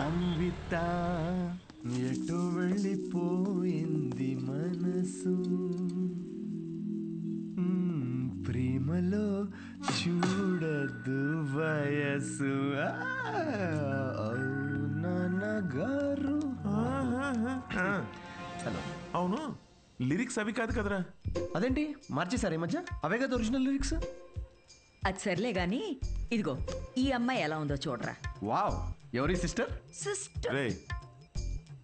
అన్విత ఎటు వెళ్ళిపోయింది మనసు ప్రేమలో చూడదు వయసు నాన్నగారు. హలో. అవును, లిరిక్స్ అవి కాదు కదరా. అదేంటి మార్చేశారు ఈ మధ్య? అవే కదా ఒరిజినల్ లిరిక్స్. అది సర్లే గాని ఇదిగో ఈ అమ్మాయి ఎలా ఉందో చూడరా. వావ్, ఎవరి సిస్టర్? సిస్టర్ రే,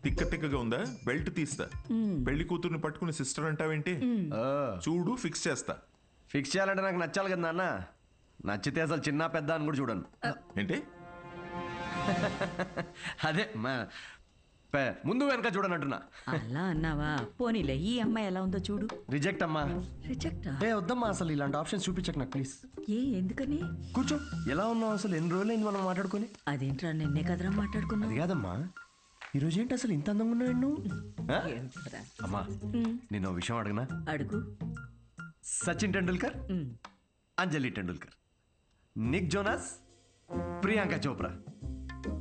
తిక్క తిక్కగా ఉందా? బెల్ట్ తీస్తా. పెళ్లి కూతుర్ని పట్టుకుని సిస్టర్ అంటావేంటి? చూడు, ఫిక్స్ చేస్తా. ఫిక్స్ చేయాలంటే నాకు నచ్చాలి కదా నాన్న. నచ్చితే అసలు చిన్న పెద్ద అని కూడా చూడను. ఏంటి? అదే ముందు వెనక చూడనంటున్నా. అలా అన్నావా? పోనీలే, ఈ అమ్మాయి ఎలా ఉందో చూడు. రిజెక్ట్ అమ్మా. రిజెక్టా? వద్దమ్మా, అసలు ఇలాంటి ఆప్షన్స్ చూపించక నాకు ప్లీజ్. ఎందుకని? కూర్చో. ఎలా ఉన్నావు? అసలు ఎన్ని రోజులైంది మనం మాట్లాడుకుని? అదేంట్రా, నిన్నే కదరా మాట్లాడుకున్నా. అది కాదమ్మా, ఈరోజు ఏంటి అసలు ఇంత అందంగా ఉన్నావు నువ్వు? అమ్మా, నేను ఓ విషయం అడగనా? అడుగు. సచిన్ టెండూల్కర్, అంజలి టెండూల్కర్, నిక్ జోనాస్, ప్రియాంక చోప్రా,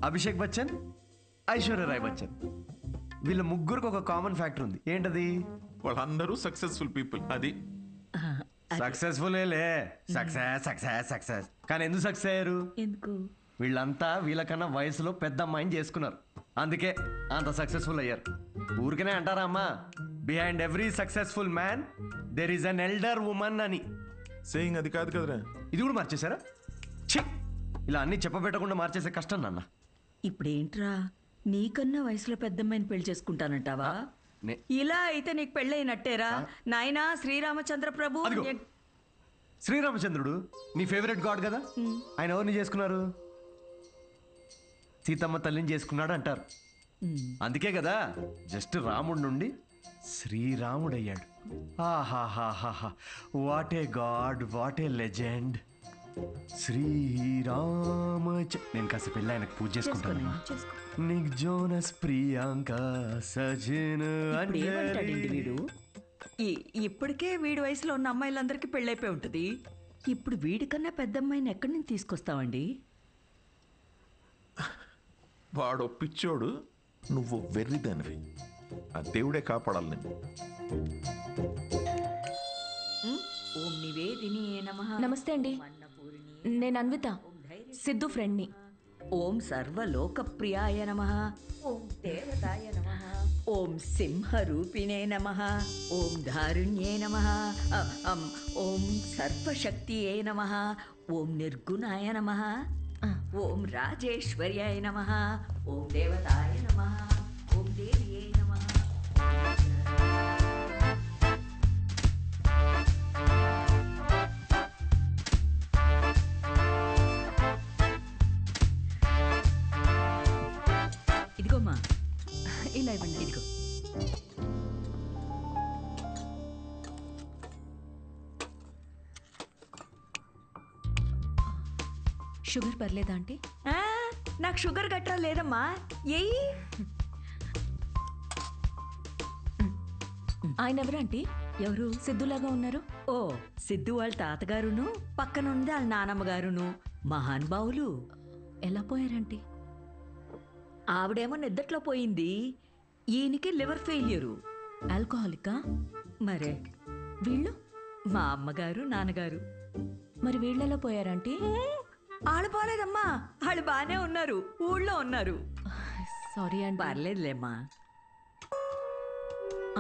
అభిషేక్ బచ్చన్, ఐశ్వర్య రాయ్ బచ్చన్, వీళ్ళ ముగ్గురికి ఒక కామన్ ఫ్యాక్టర్ ఉంది. ఏంటది? వాళ్ళందరూ సక్సెస్ఫుల్ పీపుల్. అది సక్సెస్ఫుల్ సక్సెస్ సక్సెస్ సక్సెస్. కానీ ఎందుకు సక్సెస్ అయ్యారు? ఎందుకు? వీళ్ళంతా వీళ్ళకన్నా వయసులో పెద్ద అమ్మాయిని చేసుకున్నారు, అందుకే అంత సక్సెస్ఫుల్ అయ్యారు. ఊరికనే అంటారా అమ్మా, behind every successful man there is an elder woman అని. సేయింగ్ అది కాదు కదరా. ఇది కూడా మార్చేశారా? ఛీ, ఇలా అన్ని చెప్పబెట్టకుండా మార్చేసే కష్టం నాన్న. ఇప్పుడేంట్రా, నీకన్నా వయసులో పెద్దమ్మాయిని పెళ్లి చేసుకుంటానంటావా? ఇలా అయితే నీకు పెళ్ళైనట్టేరా నాయనా. శ్రీరామచంద్ర ప్రభు. శ్రీరామచంద్రుడు నీ ఫేవరెట్ గాడ్ కదా, ఆయన ఎవరిని చేసుకున్నారు? సీతమ్మ తల్లిని చేసుకున్నాడు అంటారు. అందుకే కదా జస్ట్ రాముడి నుండి శ్రీరాముడయ్యాడు. ఆహాహాహా, what a god, what a legend. Srirama. నేను కాస్త పెళ్ళి ఆయనకు పూజ చేసుకుంటాను. నిక్ జోనస్, ప్రియాంక, సచిన్, వీడు ఇప్పటికే వీడి వయసులో ఉన్న అమ్మాయిలందరికీ పెళ్ళైపోయి ఉంటుంది. ఇప్పుడు వీడికన్నా పెద్ద అమ్మాయిని ఎక్కడి నుంచి తీసుకొస్తావండి? వాడు పిచ్చోడు, నువ్వు వెర్రిదానివి. ఆ దేవుడే కాపాడాలి నిన్ను. ఓం నివేదిని నమః. నమస్తే అండి, నేను అన్విత, సిద్ధు ఫ్రెండ్ని. ఓం సర్వలోకప్రియాయ నమః. ఓం దేవతాయ నమః. ఓం సింహరూపిణే నమః. ఓం ధారుణ్యే నమః. ఓం సర్వశక్తియే నమః. ఓం నిర్గుణాయ నమః. ఓం రాజేశ్వర్యాయ నమః. ఓం దేవతాయ నమః. ఓం దేవ్యే నమః. ఇదిగోమ్మా, ఇలా ఇవ్వండి. ఇదిగో. షుగర్ పర్లేదా ఆంటీ? నాకు షుగర్ గట్రా లేదమ్మా. ఏయ్, ఆయన ఎవరు ఆంటీ? ఎవరు? సిద్ధులాగా ఉన్నారు. ఓ, సిద్ధు వాళ్ళ తాతగారును, పక్కనుంది వాళ్ళ నానమ్మగారును, మహానుభావులు. ఎలా పోయారంటీ? ఆవిడేమో నిద్దట్లో పోయింది, ఈయనకి లివర్ ఫెయిల్యూరు. ఆల్కహాలికా? మరే వీళ్ళు? మా అమ్మగారు, నాన్నగారు. మరి వీళ్ళెలా పోయారంటీ? వాళ్ళు పోలేదమ్మా, వాళ్ళు బాగానే ఉన్నారు, ఊళ్ళో ఉన్నారు. సారీ అండి. పర్లేదులేమ్మా.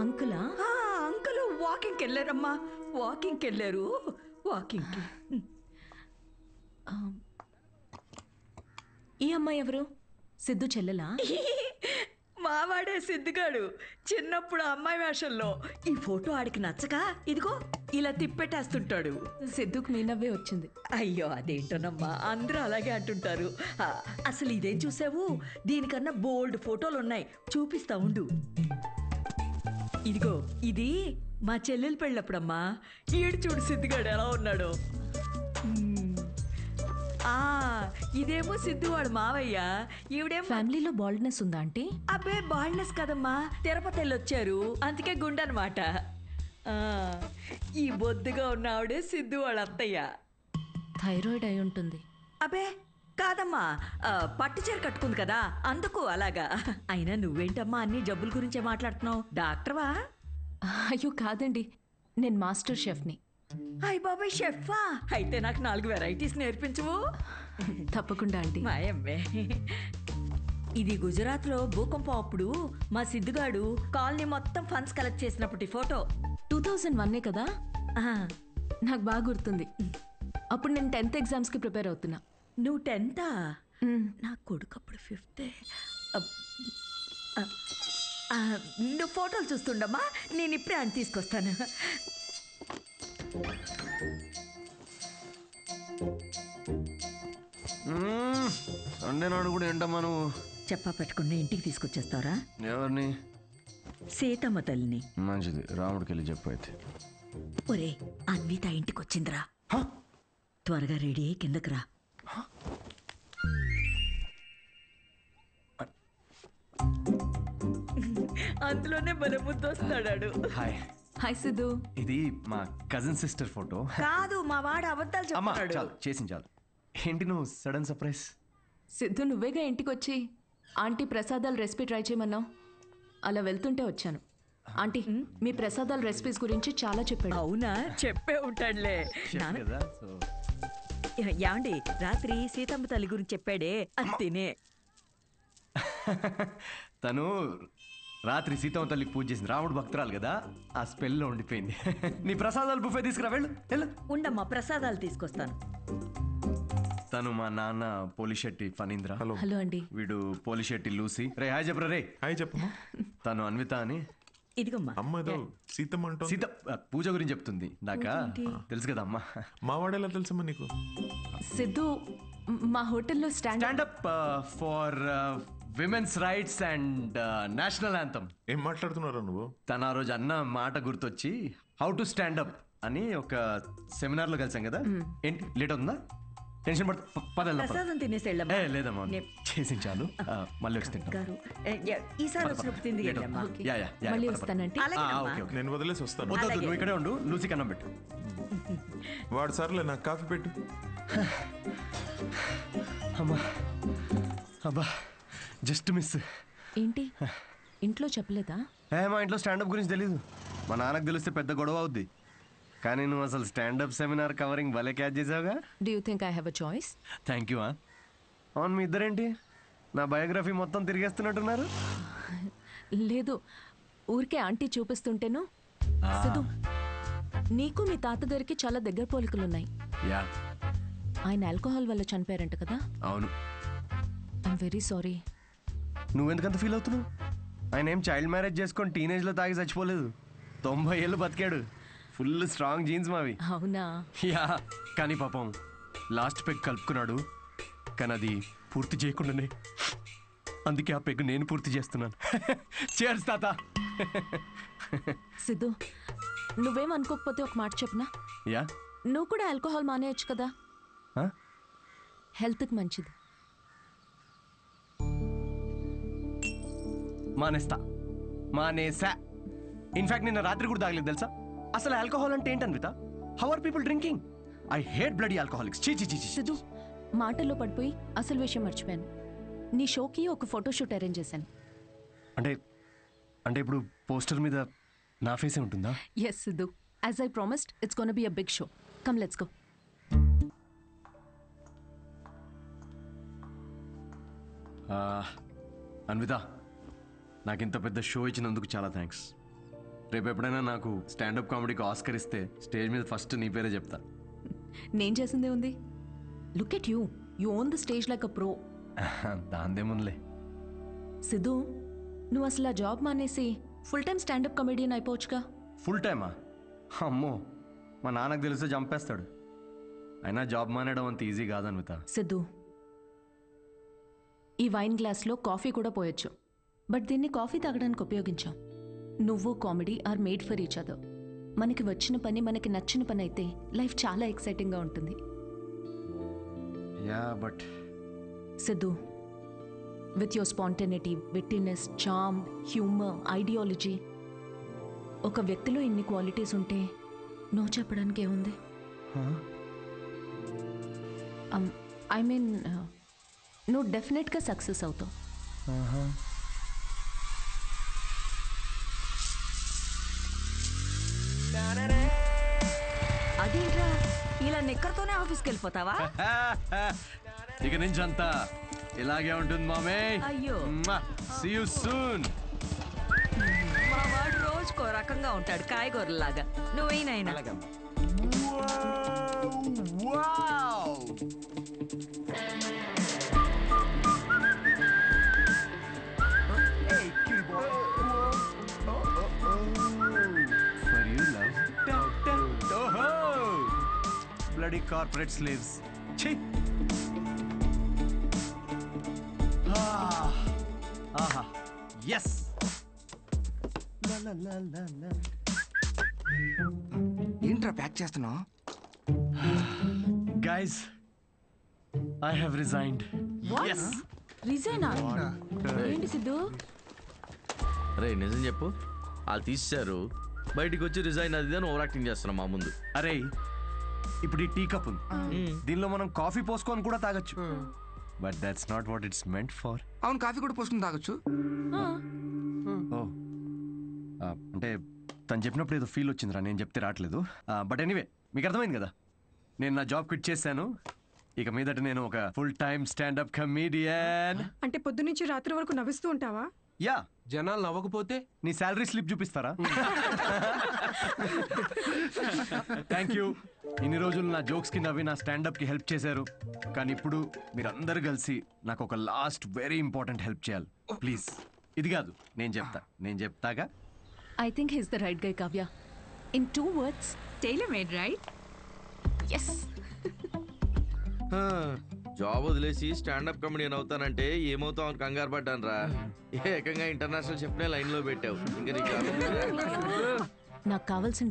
అంకులా? అంకుల్ వాకింగ్కి వెళ్ళారమ్మా, వాకింగ్కి వెళ్ళారు. వాకింగ్కి. ఈ అమ్మాయి ఎవరు? సిద్ధు చెల్లెలా? మావాడే సిద్ధుగాడు, చిన్నప్పుడు అమ్మాయి వేషంలో. ఈ ఫోటో ఆడికి నచ్చక ఇదిగో ఇలా తిప్పెట్టేస్తుంటాడు. సిద్ధుకు మీ నవ్వే వచ్చింది. అయ్యో, అదేంటోనమ్మా, అందరూ అలాగే అంటుంటారు. అసలు ఇదేం చూసావు? దీనికన్నా బోల్డ్ ఫోటోలు ఉన్నాయి, చూపిస్తా ఉండు. ఇదిగో, ఇది మా చెల్లెలు పెళ్ళప్పుడమ్మా. ఈడు చూడు సిద్ధుగాడు ఎలా ఉన్నాడో. ఇదేమో సిద్ధు వాడు మావయ్య. ఈవిడేమో. ఫ్యామిలీలో బాల్డ్నెస్ ఉందా ఆంటీ? అబ్బే, బాల్డ్నెస్ కదమ్మా, తిరుపతి వెళ్ళొచ్చారు, అందుకే గుండెనమాట. ఈ బొద్దుగా ఉన్న ఆవిడే సిద్ధు వాళ్ళ అత్తయ్య. థైరాయిడ్ అయి ఉంటుంది. అబ్బే, కాదమ్మా పట్టు చీర కట్టుకుంది కదా అందుకు అలాగా. అయినా నువ్వేంటమ్మా అన్ని జబ్బుల గురించే మాట్లాడుతున్నావు? డాక్టర్వా? అయ్యో కాదండి, నేను మాస్టర్ షెఫ్ని. అయ్ బాబాయ్ షెఫా? అయితే నాకు 4 వెరైటీస్ నేర్పించవు? తప్పకుండా ఆంటీ. మాయమ్మే. ఇది గుజరాత్లో భూకంపం అప్పుడు మా సిద్ధుగాడు కాలనీ మొత్తం ఫండ్స్ కలెక్ట్ చేసినప్పటి ఫోటో. 2001 కదా, ఆ, నాకు బాగా గుర్తుంది. అప్పుడు నేను 10th ఎగ్జామ్స్కి ప్రిపేర్ అవుతున్నా. నువ్వు 10th? మ్, నా కొడుకు అప్పుడు 5th. నువ్వు ఫోటోలు చూస్తుండమ్మా, నేను ఇప్పుడే అని తీసుకొస్తాను. సండే నాడు కూడా ఏంటమ్మా నువ్వు? చెప్పా పెట్టకుండా ఇంటికి తీసుకొచ్చేస్తారా? ఎవరిని? సీతమ్మ తల్లిని. మంచిది, రాముడికి వెళ్ళి చెప్పు అయితే. ఒరే, అన్విత ఇంటికి వచ్చిందిరా. త్వరగా రెడీ అయ్యి కిందకి రా. అందులోనే బల ముద్దొస్తాడాడు. హాయ్. హాయ్ సిద్ధు. ఇది మా కజిన్ సిస్టర్ ఫోటో. కాదు, మా వాడు అబద్ధాలు అమ్మా చెప్తాడు. చాలు, చేసింది చాలు. ఏంటి నువ్వు సడన్ సర్ప్రైజ్? సిద్ధు, నువ్వేగా ఇంటికి వచ్చి ఆంటీ ప్రసాదాల రెసిపీ ట్రై చేయమన్నావు. అలా వెళ్తుంటే వచ్చాను. ఆంటీ, మీ ప్రసాదాల రెసిపీస్ గురించి చాలా చెప్పాడు. అవునా? చెప్పే ఉంటాడులే. నాన్న, కదా సో యాండి రాత్రి సీతమ్మ తల్లి గురించి చెప్పాడే, అది తినే. తను రాత్రి సీతమ్మ తల్లికి పూజ చేసింది. రాముడు భక్తురాలు కదా, ఆ స్పెల్లో ఉండిపోయింది. నీ ప్రసాదాలు బుఫే తీసుకురా, వెళ్ళు. ఉండమ్మా, ప్రసాదాలు తీసుకొస్తాను. తను మా నాన్న పోలిశెట్టి ఫణీంద్ర. హలో. హలో అండి. వీడు పోలిశెట్టి లూసి. రే హాయ్ చెప్పరా రే. హాయ్ చెప్పమ్మా. తను అన్విత అని. ఇదిగమ్మా. అమ్మ ఏదో సీతమ్మ అంటో. సీత పూజ గురించి చెప్తుంది. నాకా తెలుసు కదా అమ్మా. మా వాడేలా తెలుసమ్మా నీకు? సిద్ధు, మా హోటల్లో stand up for women's rights and national anthem. ఏం మాట్లాడుతున్నారా నువ్వు? తను ఆ రోజు అన్న మాట గుర్తొచ్చి హౌ టు స్టాండప్ అని ఒక సెమినార్ లో కలిసాం కదా. ఏంటి లేట్ అవుతుందా? టెన్షన్ పడతా. ప్రసాదం తినేసి వెళ్ళమ్మా. లేదమ్మా, చేసి చాలు. మళ్ళీ వచ్చి తింటాం. గారు, ఈసారి వచ్చినప్పుడు తింది వెళ్ళమ్మా. మళ్ళీ వస్తానంటే. అలాగేనమ్మా. ఓకే. నేను వదిలేసి వస్తాను. వద్దు, నువ్వు ఇక్కడే ఉండు. లూసి కన్నం పెట్టు. వాడు సర్లే, నాకు కాఫీ పెట్టు. అమ్మా అబ్బా, జస్ట్ మిస్. ఏంటి, ఇంట్లో చెప్పలేదా? మా ఇంట్లో స్టాండప్ గురించి తెలీదు. మా నాన్నకు తెలిస్తే పెద్ద గొడవ అవుద్ది. కానీ నువ్వు అసలు స్టాండప్ సెమినార్ కవరింగ్ భలే క్యాచ్ చేసావుగా. Do you think I have a choice? Thank you. అవును, మీ ఇద్దరేంటి నా బయోగ్రఫీ మొత్తం తిరిగేస్తున్నట్టున్నారు? లేదు, ఊరికే ఆంటీ చూపిస్తుంటేను. సిద్ధు, నీకు మీ తాతగారికి చాలా దగ్గర పోలికలున్నాయి. యా, ఆయన ఆల్కహాల్ వల్ల చనిపోయారంట కదా. అవును. I'm very sorry. నువ్వెందుకంత ఫీల్ అవుతున్నావు? ఆయన ఏం చైల్డ్ మ్యారేజ్ చేసుకొని టీనేజ్లో తాగి చచ్చిపోలేదు. 90 ఏళ్ళు బతికాడు. ఫుల్ స్ట్రాంగ్ జీన్స్ మావి. అవునా? యా, కానీ పాపం లాస్ట్ పెగ్ కలుపుకున్నాడు. కానీ అది పూర్తి చేయకుండానే, అందుకే ఆ పెగ్ నేను పూర్తి చేస్తున్నాను. చేర్స్ తాత. సిద్ధు, నువ్వేం అనుకోకపోతే ఒక మాట చెప్పనా? యా. నువ్వు కూడా ఆల్కహాల్ మానేయచ్చు కదా, హెల్త్కి మంచిది. మానేసా. ఇన్ఫాక్ట్ నిన్న రాత్రి కూడా తాగలేదు తెలుసా. అసలు ఆల్కహాల్ అంటే ఏంటన్విత? How are people drinking? I hate bloody alcoholics. చీ చీ చీ. సిద్ధు, మాటల్లో పడిపోయి అసలు విషయం మర్చిపోయాను. నీ షోకి ఒక ఫోటోషూట్ అరేంజ్ చేశాను. అంటే ఇప్పుడు పోస్టర్ మీద నా ఫేసే ఉంటుందా? Yes Siddhu, as I promised, it's gonna be a big show. Come let's go. Anvitha, నాకు ఇంత పెద్ద షో ఇచ్చినందుకు చాలా థ్యాంక్స్. రేపు ఎప్పుడైనా నాకు స్టాండప్ కామెడీకి ఆస్కర్ ఇస్తే స్టేజ్ మీద ఫస్ట్ నీ పేరే చెప్తా. నేను చేసిందే ఉంది. Look at you, you own the stage like a pro. దాందేముందిలే. సిద్ధు, నువ్వు అసలు ఆ జాబ్ మానేసి ఫుల్ టైం స్టాండప్ కమెడియన్ అయిపోవచ్చుగా. ఫుల్ టైమా? అమ్మో, మా నాన్నకు తెలిస్తే చంపేస్తాడు. అయినా జాబ్ మానేయడం అంత ఈజీ కాదన్విత. సిద్ధు, ఈ వైన్ గ్లాస్లో కాఫీ కూడా పోయొచ్చు, బట్ దీన్ని కాఫీ తాగడానికి ఉపయోగించాం. నువ్వు comedy are made for each other. మనకి వచ్చిన పని మనకి నచ్చిన పని అయితే లైఫ్ చాలా ఎక్సైటింగ్గా ఉంటుంది. Yeah but Siddhu, with your spontaneity, wittiness, charm, humour, ideology, ఒక వ్యక్తిలో ఇన్ని క్వాలిటీస్ ఉంటే నో చెప్పడానికి ఏముంది? ఐ మీన్ నువ్వు డెఫినెట్గా సక్సెస్ అవుతావు. అదేంట్రా ఇలా నిక్కర్తోనే ఆఫీస్కి వెళ్ళిపోతావా? ఇక నుంచి అంతా ఇలాగే ఉంటుంది మామే. అయ్యో. See you soon. మా వాడు రోజుకో రకంగా ఉంటాడు, కాయగూరలాగా. నువ్వేనైనా For you, love. Oh, bloody corporate slaves. Chhi. Aha. Yes. La la la la la. ఏంట్రా ప్యాక్ చేస్తున్నావు? Guys, I have resigned. Yes. రిజైనా? ఏంటి సిద్ధు? రే నిజం చెప్పు, వాళ్ళు తీసేశారు, బయటికి వచ్చి రిజైన్ అది అని ఓవర్ యాక్టింగ్ చేస్తున్నాం మా ముందు. అరే ఇప్పుడు ఈ టీ కప్ ఉంది, దీనిలో మనం కాఫీ పోసుకొని కూడా తాగొచ్చు. But that's not what it's meant for. అవును, కాఫీ కూడా పోసుకుని తాగొచ్చు. ఓ అంటే తను చెప్పినప్పుడు ఏదో ఫీల్ వచ్చిందిరా, నేను చెప్తే రావట్లేదు. బట్ ఎనీవే మీకు అర్థమైంది కదా, నేను నా జాబ్ క్విట్ చేశాను. ఇక మీదట నేను ఒక ఫుల్ టైమ్ స్టాండప్ కమీడియన్. అంటే పొద్దు నుంచి రాత్రి వరకు నవ్విస్తూ ఉంటావా? యా. జనాలు నవ్వకపోతే నీ శాలరీ స్లిప్ చూపిస్తారా? Thank you. ఇన్ని రోజులు నా జోక్స్ కి నవ్వి నా స్టాండప్ కి హెల్ప్ చేశారు, కానీ ఇప్పుడు మీరందరూ కలిసి నాకు ఒక లాస్ట్ వెరీ ఇంపార్టెంట్ హెల్ప్ చేయాలి ప్లీజ్. ఇది కాదు, నేను చెప్తాగా. I think he's the right guy Kavya. In 2 words, tailor made right. Yes. Job వదిలేసి స్టాండప్ కమెడియన్ అవుతానంటే ఏమవుతావు అని కంగారు పడ్డాను రా. ఏకంగా ఇంటర్నేషనల్ చెప్పిన లైన్ లో పెట్టావు. ఇంకా నీకు నాకు కావాల్సిన